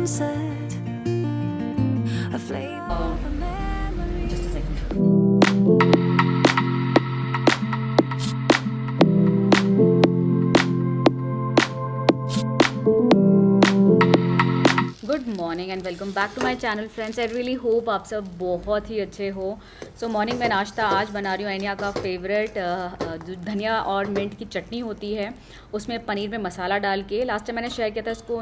sunset, a flame of a memory. Just a second. Good morning and welcome back to my channel friends. I really hope आप सब बहुत ही अच्छे हो। सो morning में नाश्ता आज बना रही हूँ एनिया का फेवरेट जो धनिया और मिंट की चटनी होती है, उसमें पनीर में मसाला डाल के। लास्ट टाइम मैंने शेयर किया था इसको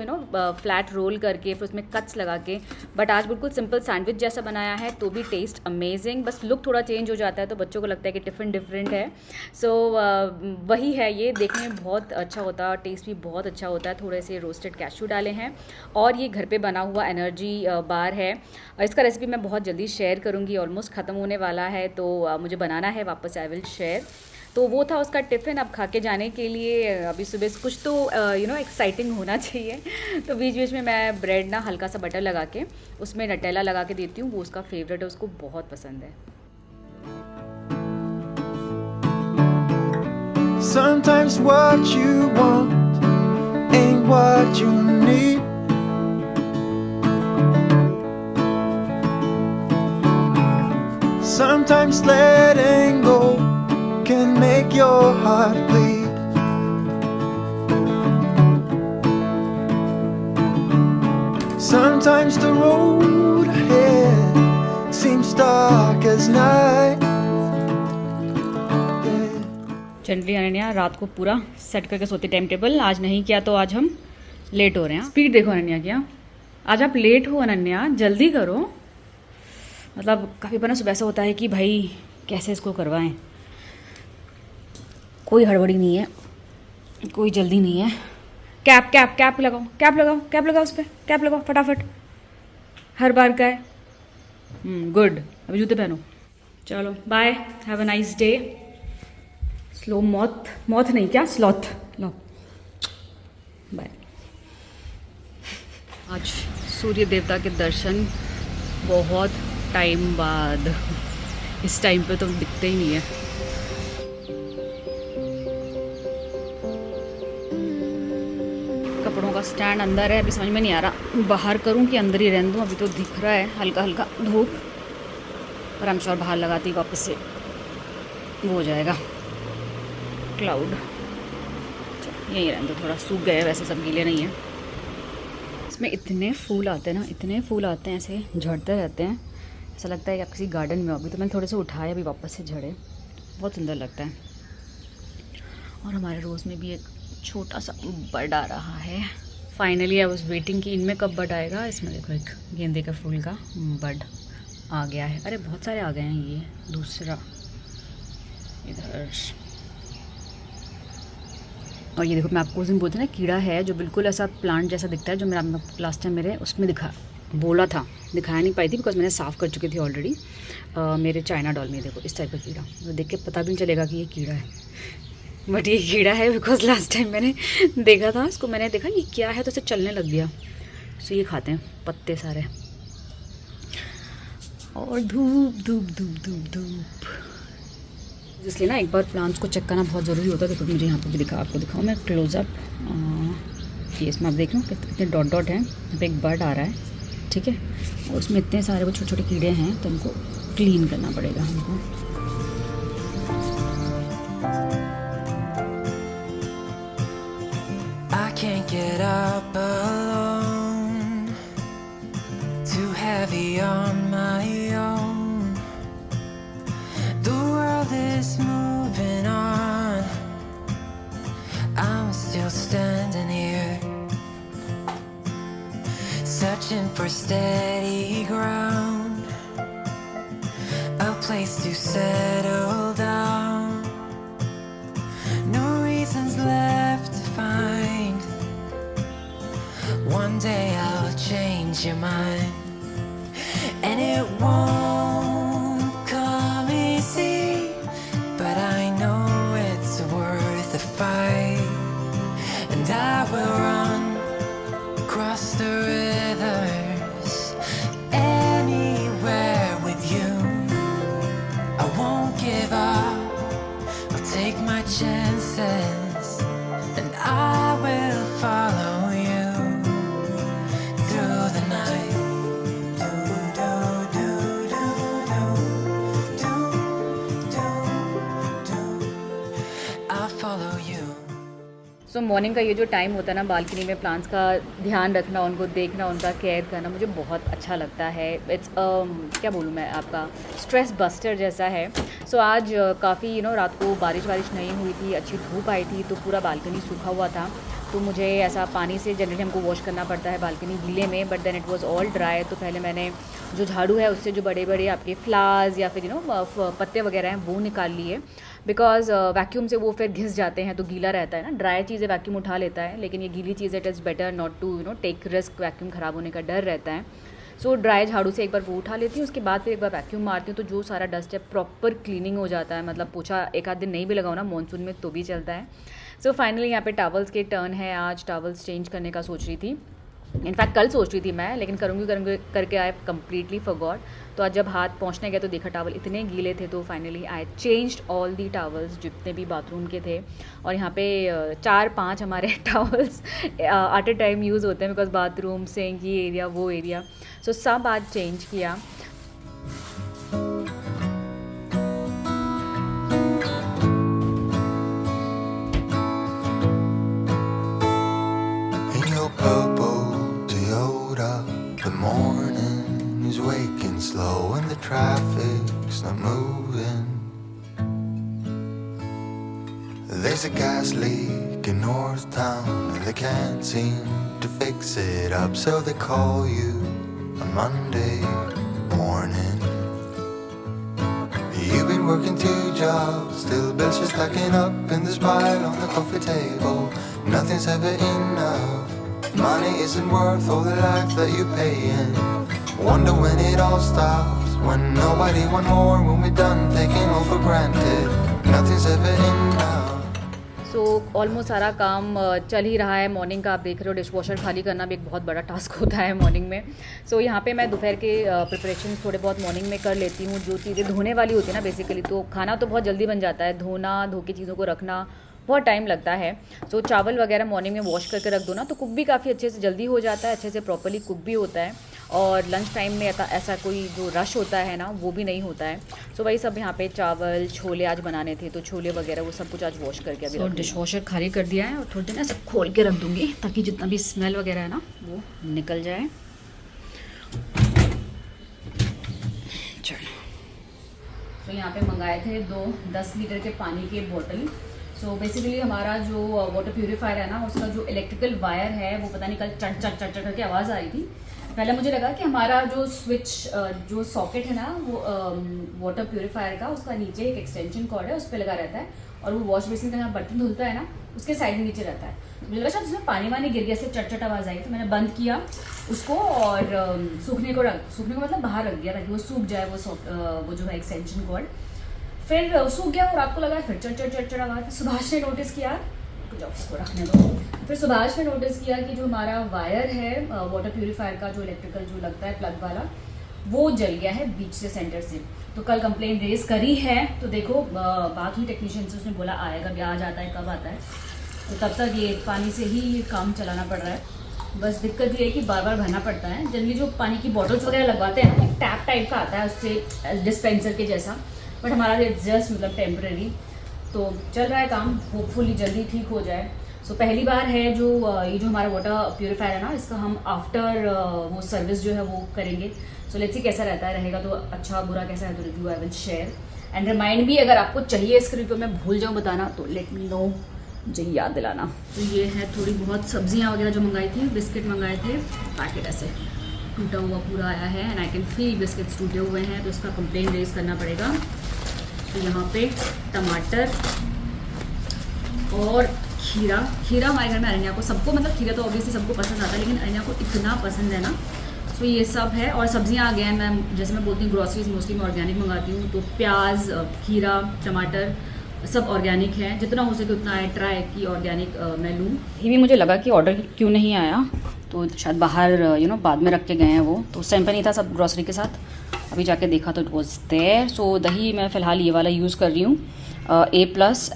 फ्लैट रोल करके, फिर उसमें कट्स लगा के, बट आज बिल्कुल सिंपल सैंडविच जैसा बनाया है, तो भी टेस्ट अमेजिंग। बस लुक थोड़ा चेंज हो जाता है तो बच्चों को लगता है कि टिफ़िन डिफरेंट है। सो वही है, ये देखने में बहुत अच्छा होता है और टेस्ट भी बहुत अच्छा होता है। थोड़े से रोस्टेड कैश्यू डाले हैं और ये घर पे बना हुआ एनर्जी बार है। इसका रेसिपी मैं बहुत जल्दी शेयर करूँगी, ऑलमोस्ट ख़त्म होने वाला है, तो मुझे बनाना है वापस, आई विल शेयर। तो वो था उसका टिफ़िन अब खा के जाने के लिए। अभी सुबह से कुछ तो एक्साइटिंग होना चाहिए, तो बीच बीच में मैं ब्रेड ना हल्का सा बटर लगा के उसमें नटेला लगा के देती हूँ। वो उसका फेवरेट है, उसको बहुत पसंद है। Sometimes what you want ain't what you need. Sometimes letting go can make your heart bleed. Sometimes the road ahead seems dark as night. Generally Ananya रात को पूरा सेट करके सोती, टाइम टेबल। आज नहीं किया तो आज हम लेट हो रहे हैं। स्पीड देखो अनन्या क्या, आज आप लेट हो अनन्या, जल्दी करो। मतलब काफ़ी बार सुबह से होता है कि भाई कैसे इसको करवाएं, कोई हड़बड़ी नहीं है, कोई जल्दी नहीं है। कैप कैप कैप लगाओ, कैप लगाओ, कैप लगाओ, उस पर कैप लगाओ फटाफट, हर बार का है। गुड, अभी जूते पहनो। चलो bye, have a nice day. Slow moth, moth नहीं क्या, स्लॉथ। लो बाय। आज सूर्य देवता के दर्शन बहुत टाइम बाद, इस टाइम पे तो दिखते ही नहीं है। कपड़ों का स्टैंड अंदर है, अभी समझ में नहीं आ रहा बाहर करूं कि अंदर ही रहने दूं। अभी तो दिख रहा है हल्का हल्का धूप, पर हम श्योर बाहर लगाती वापस से वो हो जाएगा क्लाउड। यहीं रहने दो, थोड़ा सूख गए, वैसे सब गीले नहीं है। इसमें इतने फूल आते हैं ना, इतने फूल आते हैं, ऐसे झड़ते रहते हैं, ऐसा लगता है कि आप किसी गार्डन में हो। अभी तो मैंने थोड़े से उठाए, अभी वापस से झड़े, बहुत सुंदर लगता है। और हमारे रोज़ में भी एक छोटा सा बड आ रहा है। फाइनली आई वॉज वेटिंग कि इनमें कब बड आएगा। इसमें देखो एक गेंदे का फूल का बड आ गया है। अरे बहुत सारे आ गए हैं। ये दूसरा इधर, और ये देखो, मैं आपको उस दिन बोलती ना कीड़ा है जो बिल्कुल ऐसा प्लांट जैसा दिखता है, जो मेरा लास्ट टाइम मेरे उसमें बोला था, दिखाया नहीं पाई थी बिकॉज मैंने साफ़ कर चुकी थी ऑलरेडी मेरे चाइना डॉल में। देखो इस टाइप का कीड़ा, तो देख के पता भी नहीं चलेगा कि ये कीड़ा है, बट ये कीड़ा है बिकॉज लास्ट टाइम मैंने देखा था इसको, मैंने देखा ये क्या है तो इसे चलने लग गया। सो ये खाते हैं पत्ते सारे। और धूप धूप धूप धूप धूप, इसलिए ना एक बार प्लांट्स को चेक करना बहुत ज़रूरी होता है। देखो मुझे यहाँ पे भी आपको दिखाऊँ मैं क्लोज़अप, ये इसमें आप देख लो कितने डॉट डॉट हैं। यहाँ पे एक बर्ड आ रहा है, ठीक है, और उसमें इतने सारे वो छोटे छोटे कीड़े हैं, तो उनको क्लीन करना पड़ेगा हमको। I can't get up alone, too heavy on my own. The world is moving on, I'm still standing here, searching for steady ground, a place to settle down. No reasons left to find, one day I'll change your mind, and it won't come easy, but I know it's worth the fight, and I will run across the rivers, anywhere with you. I won't give up, I'll take my chances, and I will follow you through the so morning का ये जो time होता है ना balcony में plants का ध्यान रखना, उनको देखना, उनका केयर करना मुझे बहुत अच्छा लगता है। इट्स क्या बोलूँ मैं, आपका स्ट्रेस बस्टर जैसा है। सो आज काफ़ी रात को बारिश नहीं हुई थी, अच्छी धूप आई थी, तो पूरा बालकनी सूखा हुआ था। तो मुझे ऐसा पानी से जनरली हमको वॉश करना पड़ता है बालकनी गीले में, but then it was all dry. तो पहले मैंने जो झाड़ू है उससे जो बड़े बड़े आपके फ्लावर्स या फिर पत्ते वगैरह हैं वो निकाल लिए, बिकॉज वैक्यूम से वो फिर घिस जाते हैं तो गीला रहता है ना। ड्राई चीज़ें वैक्यूम उठा लेता है, लेकिन ये गीली चीज़ें it is better not to take risk, vacuum ख़राब होने का डर रहता है। सो ड्राई झाड़ू से एक बार वो उठा लेती हूँ, उसके बाद फिर एक बार वैक्यूम मारती हूँ, तो जो सारा डस्ट है प्रॉपर क्लीनिंग हो जाता है। मतलब पोछा एक आध दिन नहीं भी लगाओ ना मानसून में तो भी चलता है। सो फाइनली यहाँ पे टॉवल्स के टर्न है, आज टॉवल्स चेंज करने का सोच रही थी। इनफैक्ट कल सोच रही थी मैं, लेकिन करूँगी करके आई कम्प्लीटली फॉरगॉट। तो आज जब हाथ पहुँचने गए तो देखा टावल इतने गीले थे, तो finally I changed all the towels जितने भी बाथरूम के थे। और यहाँ पे 4-5 हमारे towels at a time use होते हैं, बिकॉज बाथरूम सिंक ये एरिया वो एरिया, सो सब आज चेंज किया। The morning is waking slow and the traffic's not moving. There's a gas leak in North Town and they can't seem to fix it up, so they call you on Monday morning. You've been working 2 jobs, still bills just stacking up in this pile on the coffee table. Nothing's ever enough. Money isn't worth all the life that you're paying. Wonder when it all stops, when nobody want more, when we're done taking all for granted. Nothing's ever enough. So almost सारा काम चल ही रहा है morning का। आप देख रहे हो डिश वॉशर खाली करना भी एक बहुत बड़ा टास्क होता है मॉर्निंग में। सो यहाँ पे मैं दोपहर के प्रिपरेशन थोड़े बहुत मॉर्निंग में कर लेती हूँ, जो चीज़ें धोने वाली होती है ना बेसिकली। तो खाना तो बहुत जल्दी बन जाता है, धो के चीज़ों को रखना बहुत टाइम लगता है। सो चावल वगैरह मॉर्निंग में वॉश करके रख दो ना, तो कुक भी काफ़ी अच्छे से जल्दी हो जाता है, अच्छे से प्रॉपर्ली कुक भी होता है। और लंच टाइम में ऐसा कोई जो रश होता है ना वो भी नहीं होता है। सो वही सब यहाँ पे चावल छोले आज बनाने थे, तो छोले वगैरह वो सब कुछ आज वॉश करके अभी डिश वॉशर खाली कर दिया है। और थोड़ी देर ना सब खोल के रख दूँगी ताकि जितना भी स्मेल वगैरह है ना वो निकल जाए। चलो, तो यहाँ पे मंगाए थे 2 10 लीटर के पानी के बोतल। सो बेसिकली हमारा जो वाटर प्यूरीफायर है ना, उसका जो इलेक्ट्रिकल वायर है वो पता नहीं कल चट चट चट चट करके आवाज़ आ रही थी। पहले मुझे लगा कि हमारा जो स्विच जो सॉकेट है ना वो वाटर प्यूरीफायर का, उसका नीचे एक एक्सटेंशन कॉर्ड है, उस पर लगा रहता है। और वो वॉश बेसिन का जहाँ बर्तन धुलता है ना उसके साइड में नीचे रहता है। मुझे लगा शायद उसमें पानी वानी गिर गया, से चट चट आवाज़ आई। तो मैंने बंद किया उसको और सूखने को मतलब बाहर रख दिया ताकि वो सूख जाए वो जो है एक्सटेंशन कॉर्ड। फिर सूख गया और आपको लगा, फिर चट आवाज़। सुभाष ने नोटिस किया, उसको रखने दो। फिर सुभाष ने नोटिस किया कि जो हमारा वायर है वाटर प्यूरीफायर का, जो इलेक्ट्रिकल जो लगता है प्लग वाला, वो जल गया है बीच से, सेंटर से। तो कल कंप्लेंट रेज करी है, तो देखो बाकी टेक्नीशियन से उसने बोला आएगा, भी आज आता है कब आता है। तो तब तक ये पानी से ही काम चलाना पड़ रहा है। बस दिक्कत ये है कि बार बार भरना पड़ता है। जनरली जो पानी की बॉटल्स वगैरह लगवाते हैं ना, एक टैप टाइप का आता है उससे डिस्पेंसर के जैसा, बट हमारा जस्ट मतलब टेम्परेरी। तो चल रहा है काम, होपफुली जल्दी ठीक हो जाए। सो पहली बार है जो ये जो हमारा वाटर प्यूरीफायर है ना, इसका हम आफ्टर वो सर्विस जो है वो करेंगे। सो लेट्स सी कैसा रहेगा तो अच्छा बुरा कैसा है तो review I will share and remind भी। अगर आपको चाहिए इसका रिव्यू मैं भूल जाऊँ बताना तो लेट मी नो, मुझे याद दिलाना। तो ये है थोड़ी बहुत सब्जियाँ वगैरह जो मंगाई थी, बिस्किट मंगाए थे, पैकेट ऐसे टूटा हुआ पूरा आया है and I can feel biscuits टूटे हुए हैं, तो इसका कंप्लेन रेज करना पड़ेगा। तो यहाँ पे टमाटर और खीरा हमारे घर में अरण्या को सबको, मतलब खीरा तो ऑब्वियसली सबको पसंद आता है, लेकिन अरण्या को इतना पसंद है ना। सो ये सब है और सब्जियां आ गए हैं। मैं जैसे मैं बोलती हूँ ग्रॉसरीज मोस्टली मैं ऑर्गेनिक मंगाती हूँ, तो प्याज, खीरा, टमाटर सब ऑर्गेनिक है। जितना हो सके उतना है ट्राई कि ऑर्गेनिक मैं लूँ। ये भी मुझे लगा कि ऑर्डर क्यों नहीं आया, तो शायद बाहर बाद में रख के गए हैं वो, तो उस टाइम पर नहीं था सब ग्रॉसरी के साथ। अभी जाके देखा तो इट वॉज देयर। सो दही मैं फ़िलहाल ये वाला यूज़ कर रही हूँ, A+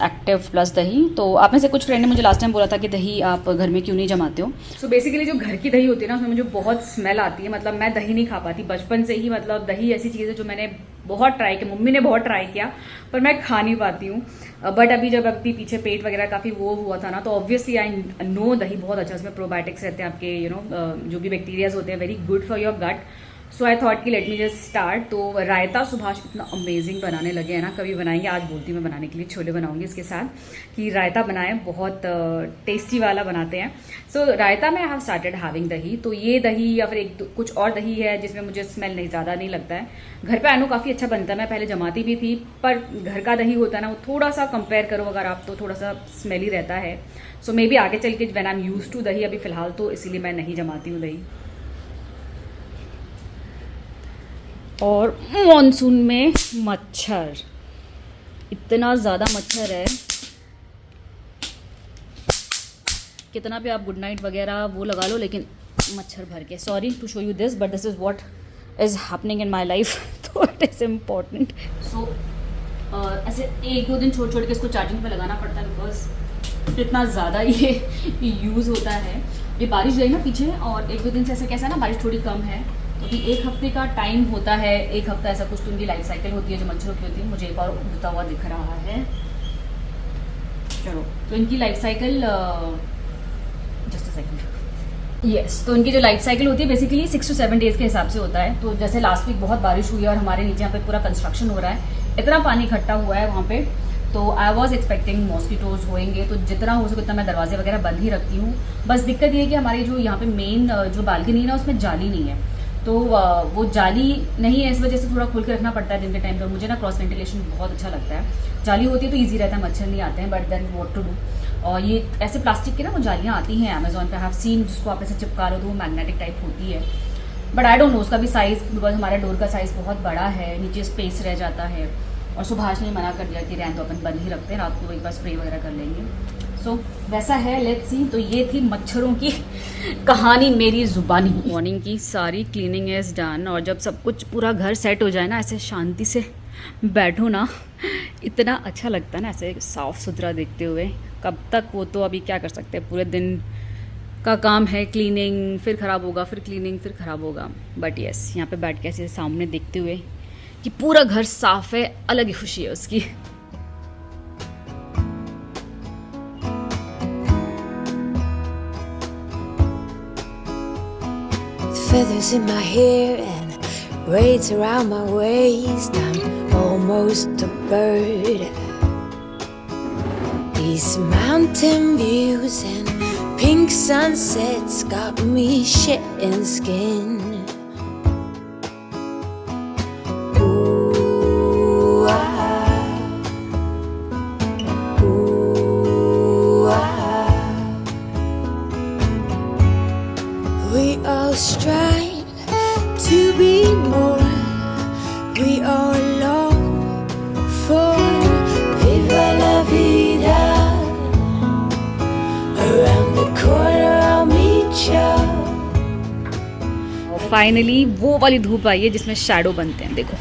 एक्टिव प्लस दही। तो आप में से कुछ फ्रेंड ने मुझे लास्ट टाइम बोला था कि दही आप घर में क्यों नहीं जमाते हो। सो बेसिकली जो घर की दही होती है ना, उसमें मुझे बहुत स्मेल आती है। मतलब मैं दही नहीं खा पाती बचपन से ही। मतलब दही ऐसी चीज़ है जो मैंने बहुत ट्राई किया, मम्मी ने बहुत ट्राई किया, पर मैं खा नहीं पाती हूँ। बट अभी जब अपनी पीछे पेट वगैरह काफ़ी वो हुआ था ना, तो ऑब्वियसली आई नो दही बहुत अच्छा, उसमें प्रोबायोटिक्स रहते हैं आपके, जो भी बैक्टीरियाज होते हैं, very good for your gut. So I thought कि लेट मी जस्ट स्टार्ट। तो रायता सुभाष इतना अमेजिंग बनाने लगे हैं ना, कभी बनाएंगे, आज बोलती मैं बनाने के लिए, छोले बनाऊंगी इसके साथ, कि रायता बनाएं, बहुत टेस्टी वाला बनाते हैं। सो रायता में आई हैव स्टार्टेड हैविंग दही। तो ये दही या फिर कुछ और दही है जिसमें मुझे स्मेल नहीं ज़्यादा नहीं लगता है। घर पे आनो काफ़ी अच्छा बनता है, मैं पहले जमाती भी थी, पर घर का दही होता है ना, वो थोड़ा सा कंपेयर करो अगर आप तो थोड़ा सा स्मेली रहता है। सो मे बी आगे चल के when I am used to dahi, अभी फ़िलहाल तो इसीलिए मैं नहीं जमाती हूँ दही। और मॉनसून में मच्छर, इतना ज़्यादा मच्छर है, कितना भी आप गुड नाइट वगैरह वो लगा लो, लेकिन मच्छर भर के। Sorry to show you this, but this is what is happening in my life, तो इट इज़ इम्पॉर्टेंट। सो ऐसे 1-2 दिन छोड़ के इसको चार्जिंग पे लगाना पड़ता है, बिकॉज इतना ज़्यादा ये यूज़ होता है। ये बारिश गई ना पीछे, और 1-2 दिन से ऐसा कैसा है ना, बारिश थोड़ी कम है, क्योंकि 1 हफ्ते का टाइम होता है, 1 हफ्ता ऐसा कुछ तो उनकी लाइफ साइकिल होती है जो मच्छरों की होती है। मुझे एक और उगता हुआ दिख रहा है, चलो, तो इनकी life cycle just a second, yes, तो इनकी जो लाइफ साइकिल होती है बेसिकली 6 to 7 डेज के हिसाब से होता है। तो जैसे लास्ट वीक बहुत बारिश हुई है, और हमारे नीचे यहाँ पे पूरा कंस्ट्रक्शन हो रहा है, इतना पानी इकट्ठा हुआ है वहाँ पे, तो आई वॉज एक्सपेक्टिंग मॉस्किटोज होएंगे, तो जितना हो सके उतना मैं दरवाजे वगैरह बंद ही रखती हूँ। बस दिक्कत ये है कि हमारी जो यहाँ पे मेन जो बालकनी है ना, उसमें जाली नहीं है, तो वो जाली नहीं है, इस वजह से थोड़ा खोल के रखना पड़ता है दिन के टाइम पर। मुझे ना क्रॉस वेंटिलेशन बहुत अच्छा लगता है, जाली होती है तो ईजी रहता है, मच्छर नहीं आते हैं, but then what to do. और ये ऐसे प्लास्टिक की ना वो जालियाँ आती हैं अमेजोन पे, हैव सीन, जिसको आप ऐसे चिपका लो तो वो मैग्नेटिक टाइप होती है, बट आई डोंट नो उसका भी साइज़, बिकॉज हमारे डोर का साइज़ बहुत बड़ा है, नीचे स्पेस रह जाता है। और सुभाष ने मना कर दिया कि रहने तो अपन बंद ही रखते हैं, रात को एक बार स्प्रे वगैरह कर लेंगे। सो वैसा है, लेट्स सी। तो ये थी मच्छरों की कहानी मेरी ज़ुबानी। मॉर्निंग की सारी क्लीनिंग इज़ डन, और जब सब कुछ पूरा घर सेट हो जाए ना, ऐसे शांति से बैठो ना, इतना अच्छा लगता है ना ऐसे साफ़ सुथरा देखते हुए। कब तक वो तो अभी क्या कर सकते हैं, पूरे दिन का काम है क्लीनिंग, फिर ख़राब होगा, फिर क्लीनिंग, फिर ख़राब होगा। बट यस, यहाँ पे बैठ के ऐसे सामने देखते हुए कि पूरा घर साफ़ है, अलग ही खुशी है उसकी। Feathers in my hair and braids around my waist. I'm almost a bird. These mountain views and pink sunsets got me shitting skin. Ooh, we all strive to be more. We all long for viva la vida. Around the corner I'll meet you. Finally वो वाली धूप आई है जिसमें shadow बनते हैं। देखो,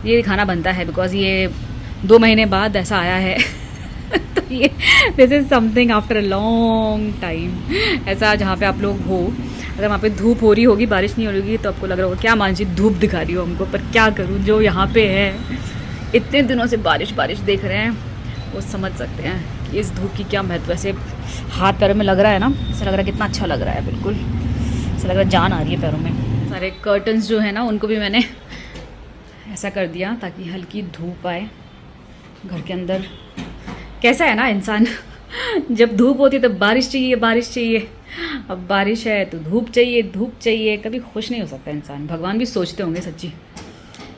ये दिखाना बनता है, बिकॉज ये 2 महीने बाद ऐसा आया है। तो ये this is something after a long time. ऐसा जहाँ पे आप लोग हो, अगर वहाँ पे धूप हो रही होगी, बारिश नहीं हो रही होगी, तो आपको लग रहा होगा क्या मानसी धूप दिखा रही हो हमको, पर क्या करूँ, जो यहाँ पे है इतने दिनों से बारिश देख रहे हैं, वो समझ सकते हैं कि इस धूप की क्या महत्व। ऐसे हाथ पैरों में लग रहा है ना, ऐसा लग रहा है कितना अच्छा लग रहा है, बिल्कुल ऐसा लग रहा है जान आ रही है पैरों में। सारे कर्टन्स जो है ना, उनको भी मैंने ऐसा कर दिया ताकि हल्की धूप आए घर के अंदर। कैसा है ना इंसान, जब धूप होती है तो बारिश चाहिए, अब बारिश है तो धूप चाहिए, कभी खुश नहीं हो सकता इंसान। भगवान भी सोचते होंगे सच्ची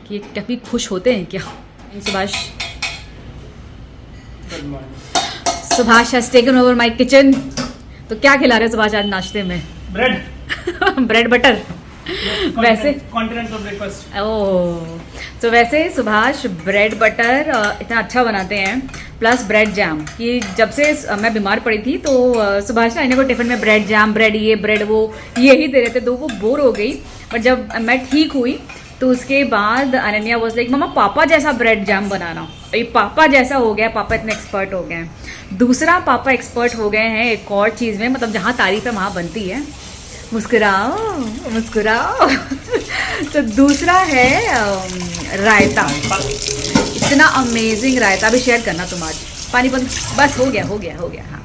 कि कभी खुश होते हैं क्या। Subhash has taken over my kitchen. तो क्या खिला रहे सुभाष आज नाश्ते में? Bread bread butter. वैसे कॉन्टिनेंटल ब्रेकफास्ट। ओह, तो वैसे सुभाष ब्रेड बटर इतना अच्छा बनाते हैं, प्लस ब्रेड जैम। कि जब से मैं बीमार पड़ी थी तो सुभाष ना इन्हें को टिफिन में ब्रेड जैम, ब्रेड ये ब्रेड वो, यही दे रहे थे, तो वो बोर हो गई। पर जब मैं ठीक हुई तो उसके बाद अनन्या वाज लाइक, मम्मा पापा जैसा ब्रेड जैम बनाना। ये पापा जैसा हो गया, पापा इतने एक्सपर्ट हो गए हैं। दूसरा पापा एक्सपर्ट हो गए हैं एक और चीज़ में, मतलब जहाँ तारीफ है वहाँ बनती है। मुस्कुराओ मुस्कुराओ। तो दूसरा है रायता, इतना अमेजिंग रायता। अभी शेयर करना तुम आज, पानी बंद, बस हो गया। हाँ,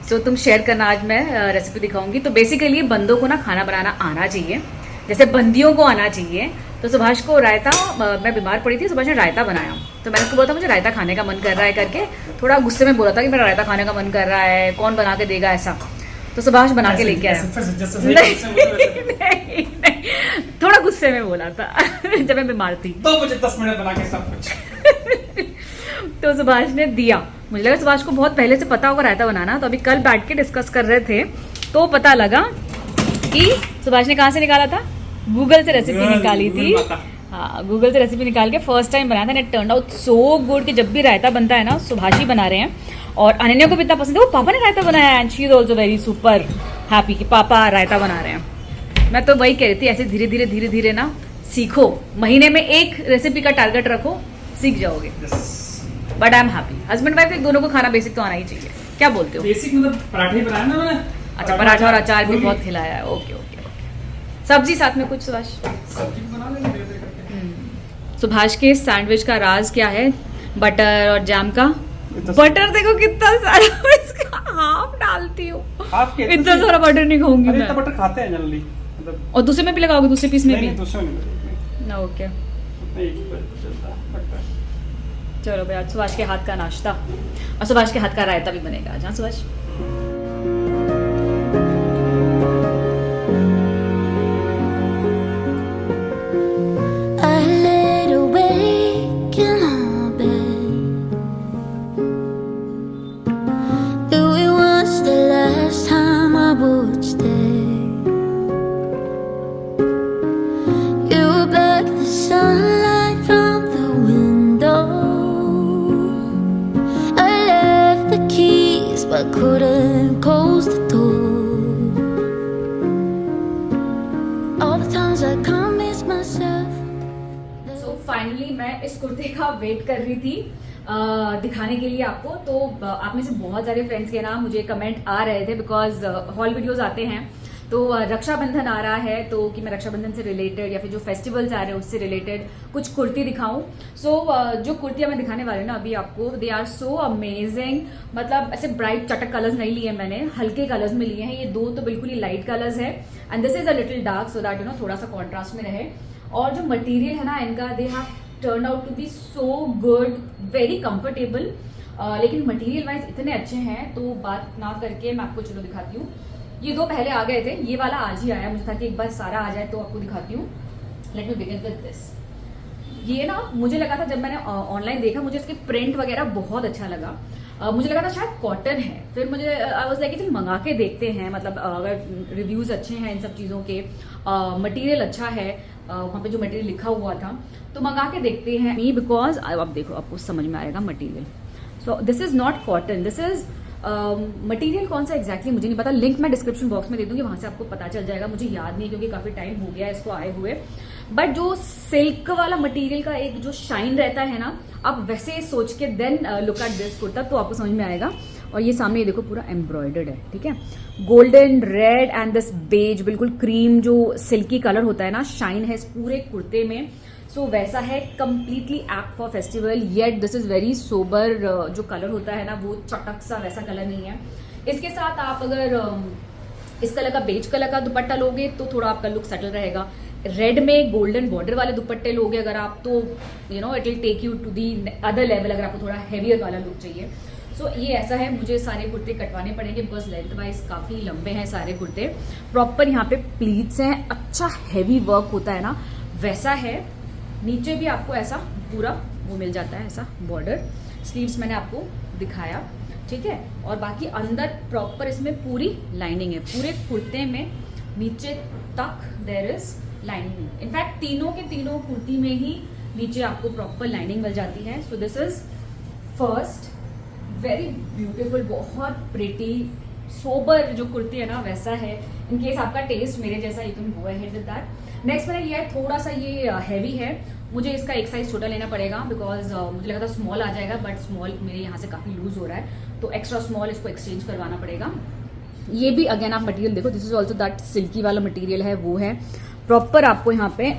सो तुम शेयर करना, आज मैं रेसिपी दिखाऊंगी। तो बेसिकली बंदों को ना खाना बनाना आना चाहिए, जैसे बंदियों को आना चाहिए। तो सुभाष को रायता, मैं बीमार पड़ी थी, सुभाष ने रायता बनाया, तो मैंने उसको बोला था मुझे रायता खाने का मन कर रहा है करके, थोड़ा गुस्से में बोला था कि मेरा रायता खाने का मन कर रहा है, कौन बना के देगा ऐसा। तो सुभाष बना के लेके आया। नहीं, थोड़ा गुस्से में बोला था जब मैं बीमार थी। 2 बजे 10 मिनट बना के सब कुछ तो सुभाष ने दिया। मुझे लगा सुभाष को बहुत पहले से पता होगा रायता बनाना, तो अभी कल बैठ के डिस्कस कर रहे थे, तो पता लगा कि सुभाष ने कहाँ से निकाला था, गूगल से रेसिपी निकाली थी। हाँ, गूगल से रेसिपी निकाल के फर्स्ट टाइम बनाया था, it turn out so good कि जब भी रायता बनता है ना, सुभाष ही बना रहे हैं। और अनन्या को भी इतना पसंद है, वो पापा ने रायता बनाया, and she is also very super happy कि पापा रायता बना रहे हैं। मैं तो वही कह रही थी, ऐसे धीरे धीरे ना सीखो, महीने में एक रेसिपी का टारगेट रखो, सीख जाओगे। But I am happy, husband wife दोनों को खाना बेसिक तो आना ही चाहिए। क्या बोलते हो? बेसिक मतलब पराठे बनाया ना मैंने। अच्छा, पराठा और अचार भी बहुत खिलाया है। ओके, सब्जी साथ में कुछ सुभाष? सब्जी बना लेंगे धीरे-धीरे करके। सुभाष के सैंडविच का राज क्या है? बटर और जैम का। बटर देखो कितना सारा, इसका हाफ डालती हूँ, इतना सारा बटर नहीं खाऊंगी मैं। इतना बटर खाते हैं जनरली, मतलब। और दूसरे में भी लगाओगे, दूसरे पीस में भी? नहीं, दूसरे में नहीं। ना, ओके। एक ही पर चलता है। चलो भाई, आज सुभाष के हाथ का नाश्ता और सुभाष के हाथ का रायता भी बनेगा आज। हाँ Subhash, I laid awake in our bed. It was the last time I would stay. You blocked the sunlight from the window. I left the keys but couldn't close the door. All the times I can't miss myself. Finally मैं इस कुर्ते का wait कर रही थी दिखाने के लिए आपको। तो आप में से बहुत सारे फ्रेंड्स के ना मुझे कमेंट आ रहे थे, बिकॉज हॉल वीडियोस आते हैं, तो रक्षाबंधन आ रहा है, तो कि मैं रक्षाबंधन से रिलेटेड या फिर जो फेस्टिवल्स आ रहे हैं उससे रिलेटेड कुछ कुर्ती दिखाऊं। सो जो कुर्तियां मैं दिखाने वाली हूँ ना अभी आपको, दे आर सो अमेजिंग। मतलब ऐसे ब्राइट चटक कलर्स नहीं लिए मैंने, हल्के कलर्स में लिए हैं। ये दो तो बिल्कुल ही लाइट कलर्स है, and this is a little dark, so that you know थोड़ा सा कॉन्ट्रास्ट में रहे। और जो मटेरियल है ना इनका, they have turn out to be so good, very comfortable. लेकिन मटेरियल वाइज इतने अच्छे हैं, तो बात ना करके मैं आपको चलो दिखाती हूँ। ये दो पहले आ गए थे, ये वाला आज ही आया, मुझे था कि एक बार सारा आ जाए तो आपको दिखाती हूँ। Let me begin with this. ये ना मुझे लगा था, जब मैंने ऑनलाइन देखा, मुझे इसके प्रिंट वगैरह बहुत अच्छा लगा। मुझे लगा था शायद कॉटन है, फिर मुझे आई वाज लाइक चल मंगा के देखते हैं, मतलब अगर रिव्यूज अच्छे हैं इन सब चीज़ों के, मटेरियल अच्छा है, वहाँ पे जो मटेरियल लिखा हुआ था, तो मंगा के देखते हैं। मी बिकॉज अब देखो आपको समझ में आएगा material. So this is not cotton, this is material कौन सा एग्जैक्टली मुझे नहीं पता, लिंक मैं डिस्क्रिप्शन बॉक्स में दे दूंगी, वहां से आपको पता चल जाएगा। मुझे याद नहीं क्योंकि काफी टाइम हो गया इसको आए हुए। बट जो सिल्क वाला मटेरियल का एक जो शाइन रहता है ना, आप वैसे सोच के then look at this kurta, तो आपको समझ में आएगा। और ये सामने ये देखो पूरा एम्ब्रॉयडर्ड है, ठीक है, golden red and this beige, बिल्कुल क्रीम जो सिल्की कलर होता है ना, शाइन है इस पूरे कुर्ते में। सो वैसा है, completely apt for festival, yet this is very sober. जो कलर होता है ना वो चटक सा वैसा कलर नहीं है। इसके साथ आप अगर इस कलर का बेज कलर का दुपट्टा लोगे तो थोड़ा आपका लुक सेटल रहेगा। रेड में गोल्डन बॉर्डर वाले दुपट्टे लोगे अगर आप, तो you know it will take you to the other level, अगर आपको थोड़ा हैवियर वाला लुक चाहिए। सो ये ऐसा है, मुझे सारे कुर्ते कटवाने पड़ेंगे बिकॉज लेंथ वाइज काफ़ी लंबे हैं सारे कुर्ते। प्रॉपर यहाँ पे प्लीट्स हैं, अच्छा हैवी वर्क होता है ना वैसा है। नीचे भी आपको ऐसा पूरा वो मिल जाता है, ऐसा बॉर्डर। स्लीव्स मैंने आपको दिखाया, ठीक है। और बाकी अंदर प्रॉपर इसमें पूरी लाइनिंग है, पूरे कुर्ते में नीचे तक देयर इज लाइनिंग। इनफैक्ट तीनों के तीनों कुर्ती में ही नीचे आपको प्रॉपर लाइनिंग मिल जाती है। So this is first, very beautiful, बहुत प्रिटी सोबर जो कुर्ती है ना वैसा है। इनकेस आपका टेस्ट मेरे जैसा, you can go ahead with that. Next मैंने लिया है, थोड़ा सा ये हैवी है, मुझे इसका एक साइज छोटा लेना पड़ेगा बिकॉज मुझे लगा था स्मॉल आ जाएगा, बट स्मॉल मेरे यहाँ से काफ़ी लूज हो रहा है, तो एक्स्ट्रा स्मॉल इसको एक्सचेंज करवाना पड़ेगा। ये भी अगेन आप मटेरियल देखो, this is also that silky वाला मटेरियल है, वो है प्रॉपर। आपको यहाँ पे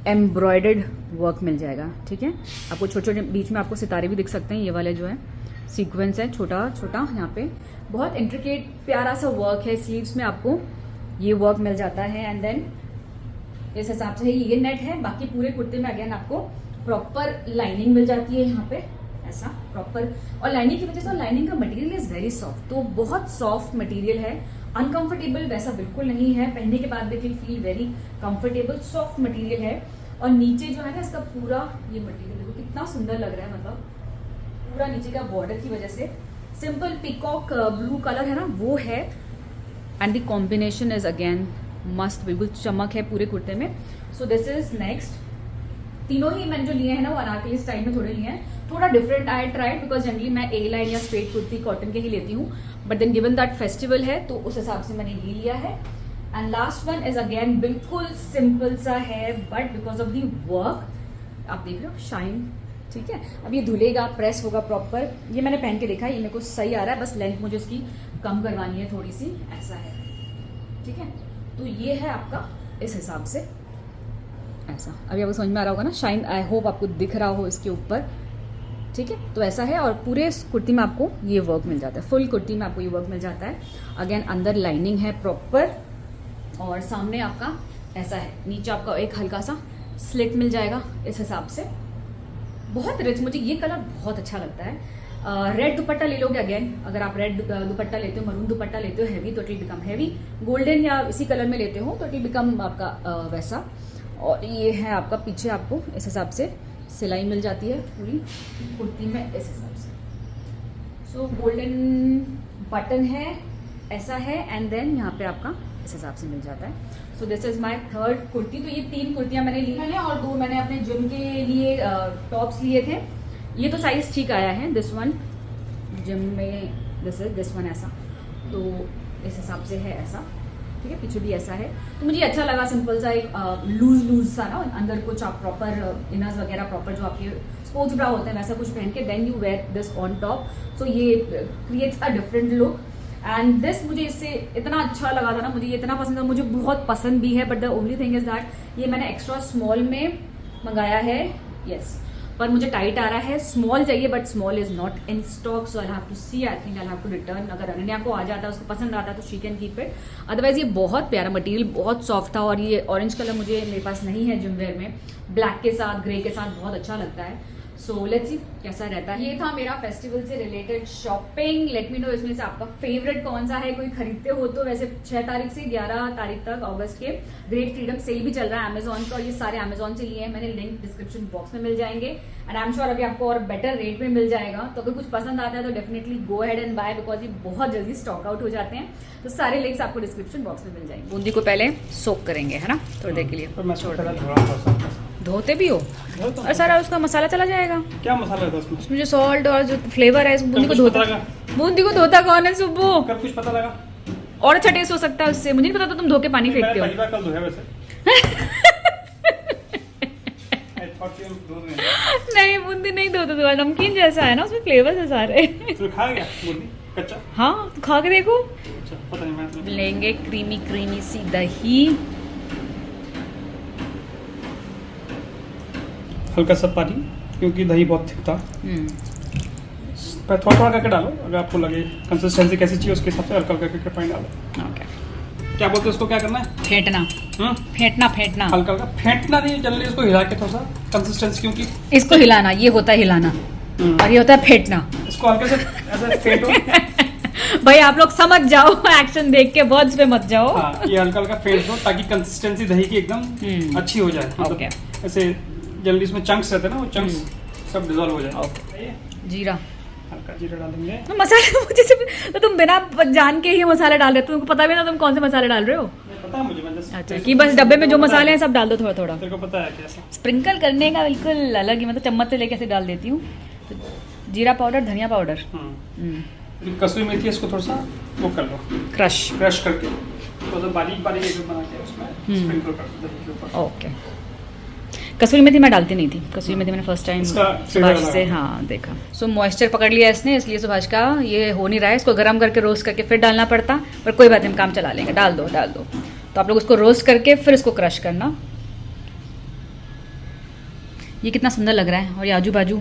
एम्ब्रॉयडर्ड वर्क मिल जाएगा, ठीक है। आपको छोटे छोटे बीच में आपको सितारे भी दिख सकते हैं, ये वाले जो है सीक्वेंस है छोटा छोटा, यहाँ पे बहुत इंट्रिकेट प्यारा सा वर्क है। स्लीव्स में आपको ये वर्क मिल जाता है एंड देन इस हिसाब से ये नेट है। बाकी पूरे कुर्ते में अगेन आपको प्रॉपर लाइनिंग मिल जाती है यहाँ पे ऐसा प्रॉपर, और लाइनिंग की वजह से लाइनिंग का मटेरियल इज वेरी सॉफ्ट, तो बहुत सॉफ्ट मटेरियल है, अनकंफर्टेबल वैसा बिल्कुल नहीं है, पहनने के बाद भी feel very comfortable, soft material है। और नीचे जो है ना इसका पूरा ये मटेरियल देखो कितना सुंदर लग रहा है, मतलब पूरा नीचे का बॉर्डर की वजह से सिंपल पीकॉक ब्लू कलर है ना वो है, and the combination is again मस्त, बिल्कुल चमक है पूरे कुर्ते में। So this is next. तीनों ही मैंने जो लिए हैं ना वो अनारकली स्टाइल में थोड़े लिए हैं, थोड़ा different I tried because generally मैं ए लाइन या स्ट्रेट कुर्ती कॉटन के ही लेती हूँ, but then given that festival है तो उस हिसाब से मैंने ये लिया है। And last one is again बिल्कुल सिंपल सा है, but because of the work आप देख रहे हो शाइन, ठीक है। अब ये धुलेगा, प्रेस होगा प्रॉपर, ये मैंने पहन के देखा, ये मेरे को सही आ रहा है, बस लेंथ मुझे उसकी कम करवानी है थोड़ी सी, ऐसा है, ठीक है। तो ये है आपका इस हिसाब से ऐसा, अभी आपको समझ में आ रहा होगा ना, शाइन आई होप आपको दिख रहा हो इसके ऊपर, ठीक है। तो ऐसा है, और पूरे कुर्ती में आपको ये वर्क मिल जाता है, फुल कुर्ती में आपको ये वर्क मिल जाता है। अगेन अंदर लाइनिंग है प्रॉपर, और सामने आपका ऐसा है, नीचे आपका एक हल्का सा स्लिट मिल जाएगा इस हिसाब से, बहुत रिच, मुझे ये कलर बहुत अच्छा लगता है। रेड दुपट्टा ले लोगे अगेन, अगर आप रेड दुपट्टा लेते हो, मरून दुपट्टा लेते हो हैवी, तो it will become heavy, golden या इसी कलर में लेते हो तो इट विल बिकम आपका वैसा। और ये है आपका पीछे आपको इस हिसाब से सिलाई मिल जाती है पूरी कुर्ती में इस हिसाब से। सो गोल्डन बटन है, ऐसा है, एंड देन यहाँ पे आपका इस हिसाब से मिल जाता है। So this is my third kurti. तो ये 3 कुर्तियां मैंने ली हैं और 2 मैंने अपने जिम के लिए टॉप्स लिए थे। ये तो साइज ठीक आया है, दिस वन जिम में दिस वन ऐसा, तो इस हिसाब से है ऐसा, ठीक है। पीछे भी ऐसा है, तो मुझे अच्छा लगा सिंपल सा एक लूज सा ना, अंदर कुछ आप प्रॉपर इनर्स वगैरह प्रॉपर जो आपके स्पोर्ट्स ब्रा होते हैं वैसा कुछ पहन के then you wear this on top, so ये creates a different look. And this मुझे इससे इतना अच्छा लगा था ना, मुझे ये इतना पसंद था, मुझे बहुत पसंद भी है, but the only thing is that ये मैंने एक्स्ट्रा स्मॉल में मंगाया है, यस, पर मुझे टाइट आ रहा है, स्मॉल चाहिए but small is not in stock, so I have to see, I think I have to return. अगर अनन्या को आ जाता है, उसको पसंद आता है तो she can keep it, otherwise ये बहुत प्यारा मटेरियल, बहुत सॉफ्ट था, और ये ऑरेंज कलर मुझे मेरे पास नहीं है जिम वेयर में, ब्लैक के साथ ग्रे के साथ बहुत अच्छा लगता है। सो लेट्स सी कैसा रहता है। ये था मेरा फेस्टिवल से related shopping. Let me know इसमें से आपका फेवरेट कौन सा है, कोई खरीदते हो तो। वैसे 6 तारीख से 11 तारीख तक अगस्त के ग्रेट फ्रीडम सेल भी चल रहा है अमेजोन का, और ये सारे अमेजोन से लिए हैं मैंने, लिंक डिस्क्रिप्शन बॉक्स में मिल जाएंगे, एंड आई एम श्योर अभी आपको और बेटर रेट में मिल जाएगा। तो अगर कुछ पसंद आता है तो definitely go ahead and buy, because ये बहुत जल्दी स्टॉक आउट हो जाते हैं। तो सारे लिंक्स आपको डिस्क्रिप्शन बॉक्स में मिल जाएंगे। बूंदी को पहले सोक करेंगे, है ना, थोड़ी देर के लिए तो मैं छोड़ देंगे। धोते भी हो, और सारा उसका मसाला चला जाएगा। क्या मसाला था उसमें? उसमें जो सॉल्ट और जो फ्लेवर है, इस बूंदी को कुछ धोता, पता लगा? बूंदी को धोता कौन है सुब्बू? कब कुछ पता लगा? और अच्छा टेस्ट हो सकता है उससे, मुझे नहीं पता था तुम धो के पानी फेंकते हो। पहली बार कल धोया वैसे। I thought you धो देंगे। नहीं, बूंदी नहीं धोते, तो नमकीन जैसा है ना, उसमें फ्लेवर्स है सारे। तो खा गया बूंदी कच्चा? हाँ, तो खा के देखो। अच्छा, पता नहीं मैं लेंगे क्रीमी क्रीमी सी दही, हल्का सा पानी, क्योंकि दही बहुत थिक था। पर थोड़ा थोड़ा करके डालो, अगर आपको लगे कंसिस्टेंसी कैसी चाहिए उसके हिसाब से हल्का हल्का करके पानी डालो। ओके, क्या बोलते हैं उसको, क्या करना है? फेंटना, फेंटना फेंटना, हल्का हल्का फेंटना नहीं, जनरली इसको हिला के थोड़ा सा कंसिस्टेंसी, क्योंकि इसको हिलाना, ये होता है हिलाना, और ये होता है फेंटना। इसको हल्के से ऐसा फेंटो। भाई आप लोग समझ जाओ, एक्शन देख के वर्ड्स पे मत जाओ। हाँ, ये हल्का हल्का फेंट दो ताकि कंसिस्टेंसी दही की एकदम अच्छी हो जाए। ओके, ऐसे जल्दी इसमें चंक्स रहते हैं ना, वो चंक्स सब डिजॉल्व हो जाए। जीरा, हल्का जीरा डालेंगे। तो मसाले मुझे से, तो तुम बिना जान के ही मसाले डाल रहे हो, तुमको पता भी ना तुम कौन से मसाले डाल रहे हो। पता है मुझे, मैं just अच्छा, कि बस डब्बे में जो मसाले हैं सब डाल दो थोड़ा थोड़ा। तेरे को पता है कैसे स्प्रिंकल करने का बिल्कुल अलग ही, मतलब चम्मच से लेके ऐसे डाल देती हूँ। तो जीरा पाउडर, धनिया पाउडर, कसूरी मेथी, इसको थोड़ा सा वो कर लो, क्रश करके थोड़ा सा बारीक बारीक एक बना के उसमें स्प्रिंकल कर दो दही के ऊपर। ओके, कसूरी मेथी मैं डालती नहीं थी, कसूरी मेथी मैंने फर्स्ट टाइम इसका सुभाष flavor से लगा। हाँ देखा। सो मॉइस्चर पकड़ लिया इसने, इसलिए सुभाष का ये हो नहीं रहा है, इसको गर्म करके रोस्ट करके फिर डालना पड़ता, पर कोई बात नहीं, हम काम चला लेंगे। डाल दो। तो आप लोग उसको रोस्ट करके फिर इसको क्रश करना, ये कितना सुंदर लग रहा है, और ये आजू बाजू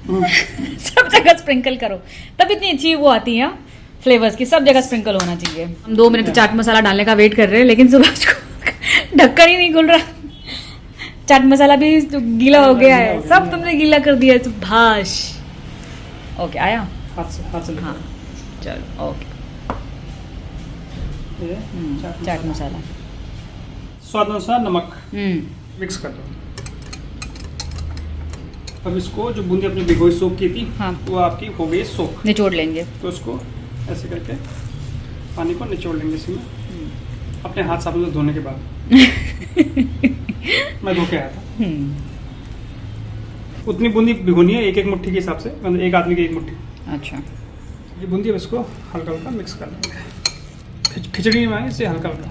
सब जगह स्प्रिंकल करो, तब इतनी अच्छी वो आती है फ्लेवर्स की, सब जगह स्प्रिंकल होना चाहिए। हम 2 मिनट चाट मसाला डालने का वेट कर रहे हैं, लेकिन सुभाष को ढक्कन ही नहीं खुल रहा। चाट मसाला भी तो गीला हो गया है, सब तुमने गीला कर दिया है सुभाष। ओके, आया हाथ से हाँ, चलो ओके। ये चाट मसाला, स्वाद अनुसार नमक हम्म, मिक्स कर दो। अब इसको जो बूंदी अपनी भिगोई सोख की थी, हाँ। वो आपकी हो गई सोख, निचोड़ लेंगे। तो उसको ऐसे करके पानी को निचोड़ लेंगे इसमें, अपने हाथ साबुन से धोने के बाद। मैं धो के आया था। उतनी बूंदी भिगोनी है, एक मुट्ठी के हिसाब से, मतलब एक आदमी की 1 मुट्ठी। अच्छा, ये बूंदी अब इसको हल्का हल्का मिक्स कर लेंगे। खिचड़ी में इसे हल्का हल्का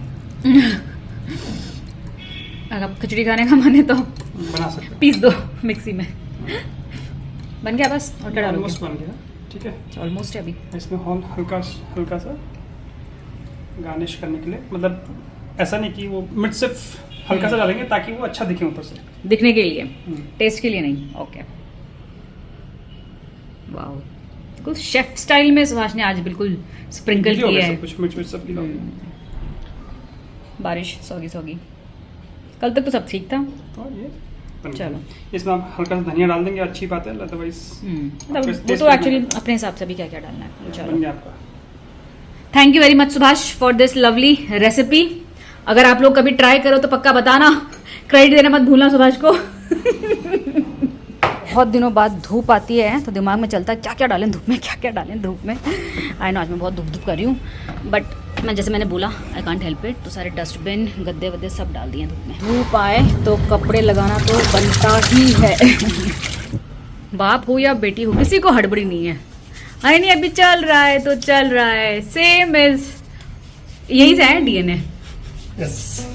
अगर खिचड़ी खाने का मन है तो बना सकते हैं। पीस दो मिक्सी में। बन गया बस, और क्या डालोगे? ऑलमोस्ट बन गया, ठीक है। ऑलमोस्ट है अभी। इसमें हल्का सा गार्निश करने के लिए, मतलब ऐसा नहीं कि वो मिर्च सिर्फ हल्का सा डालेंगे ताकि वो अच्छा दिखे ऊपर से, दिखने के लिए, टेस्ट के लिए नहीं। ओके, वाओ, बिल्कुल शेफ स्टाइल में सुभाष ने आज बिल्कुल स्प्रिंकल गीली हो किया गया है। सब कुछ, मिर्च सब गीला हो गया। बारिश सौगी सौगी, कल तक तो सब ठीक था। तो ये बन गया। चलो, इसमें आप हल्का सा धनिया डाल देंगे, अच्छी बात है, अदरवाइज मतलब वो टेस्ट तो एक्चुअली अपने हिसाब से भी क्या क्या डालना है। बन चलो, गया आपका। Thank you very much Subhash for this lovely recipe. अगर आप लोग कभी ट्राई करो तो पक्का बताना, क्रेडिट देना मत भूलना सुभाष को। बहुत दिनों बाद धूप आती है तो दिमाग में चलता है क्या क्या डालें धूप में, क्या क्या डालें धूप में। आई नो आज मैं बहुत धूप कर रही हूँ, बट मैं जैसे मैंने बोला आई कांट हेल्प इट, तो सारे डस्टबिन गद्दे वद्दे सब डाल दिए धूप में। धूप आए तो कपड़े लगाना तो बनता ही है। बाप हो या बेटी हो, किसी को हड़बड़ी नहीं है। अरे नहीं, अभी चल रहा है तो चल रहा है, सेम इज, यही से है DNA। Yes,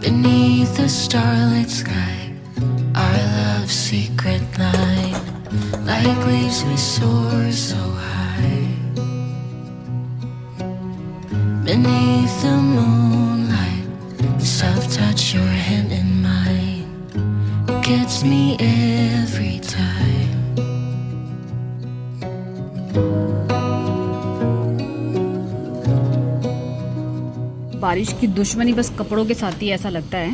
Beneath the starlit sky, our love's secret line, like leaves we soar so high. Beneath the moonlight, soft touch your hand in mine, gets me every time. बारिश की दुश्मनी बस कपड़ों के साथ ही ऐसा लगता है।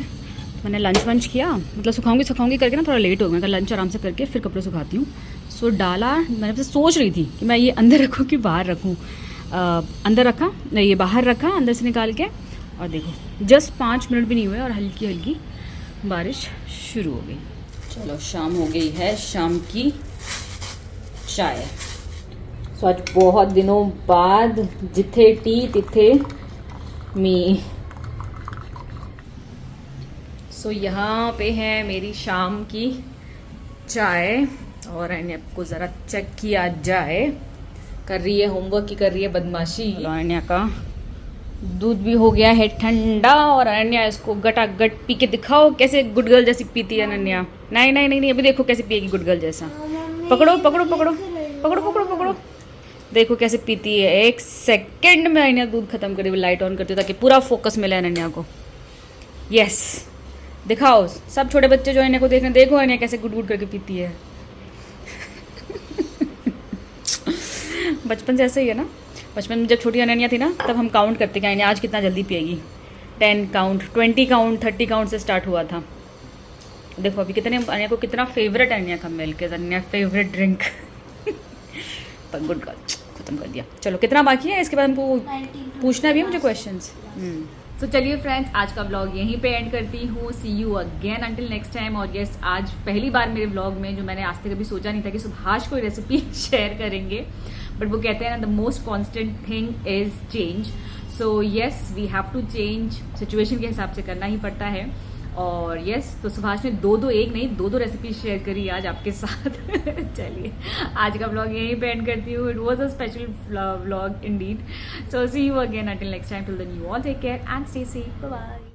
मैंने लंच वंच किया, मतलब सुखाऊंगी करके ना थोड़ा लेट हो गया, अगर लंच आराम से करके फिर कपड़े सुखाती हूँ। सो डाला, मैंने बस सोच रही थी कि मैं ये अंदर रखूँ कि बाहर रखूँ। अंदर रखा, नहीं ये बाहर रखा अंदर से निकाल के, और देखो जस्ट 5 मिनट भी नहीं हुए और हल्की हल्की बारिश शुरू हो गई। चलो, शाम हो गई है, शाम की चाय। सो आज बहुत दिनों बाद जिथे टी तिथे मी। सो यहाँ पे है मेरी शाम की चाय, और अरण्या को ज़रा चेक किया जाए, कर रही है होमवर्क की, कर रही है बदमाशी। अरण्या का दूध भी हो गया है ठंडा, और अरण्या इसको गटागट पी के दिखाओ कैसे गुड गर्ल जैसी पीती है अनन्या। नहीं नहीं नहीं नहीं, अभी देखो कैसे पिएगी गुड गर्ल जैसा। पकड़ो पकड़ो पकड़ो पकड़ो पकड़ो पकड़ो, देखो कैसे पीती है। 1 सेकंड में अनन्या दूध खत्म कर दी, लाइट ऑन करती है ताकि पूरा फोकस मिले अनन्या को। यस, दिखाओ सब छोटे बच्चे जो अनन्या को देख रहे हैं, देखो अनन्या कैसे गुड गुड करके पीती है। बचपन से ऐसे ही है ना, बचपन में जब छोटी अनन्या थी ना तब हम काउंट करते कि अनन्या आज कितना जल्दी पिएगी। 10 काउंट, 20 काउंट, 30 काउंट से स्टार्ट हुआ था। देखो अभी कितने अनन्या को कितना फेवरेट अनन्या का मिल्क है, अनन्या फेवरेट ड्रिंक। पर गुड गर्ल, खत्म कर दिया। चलो कितना बाकी है, इसके बाद हमको पूछना भी है मुझे क्वेश्चंस। तो चलिए फ्रेंड्स, आज का ब्लॉग यहीं पे एंड करती हूँ। See you again until next time. और यस, आज पहली बार मेरे ब्लॉग में, जो मैंने आज तक कभी सोचा नहीं था कि सुभाष कोई रेसिपी शेयर करेंगे, बट वो कहते हैं ना, the most constant thing is change. So yes, we have to change, situation के हिसाब से करना ही पड़ता है। और यस, तो सुभाष ने 2 एक नहीं 2 रेसिपी शेयर करी आज आपके साथ। चलिए आज का ब्लॉग यहीं पे एंड करती हूँ। It was a special blog indeed. So see you again until next time. Till then you all take care and stay safe. Bye bye.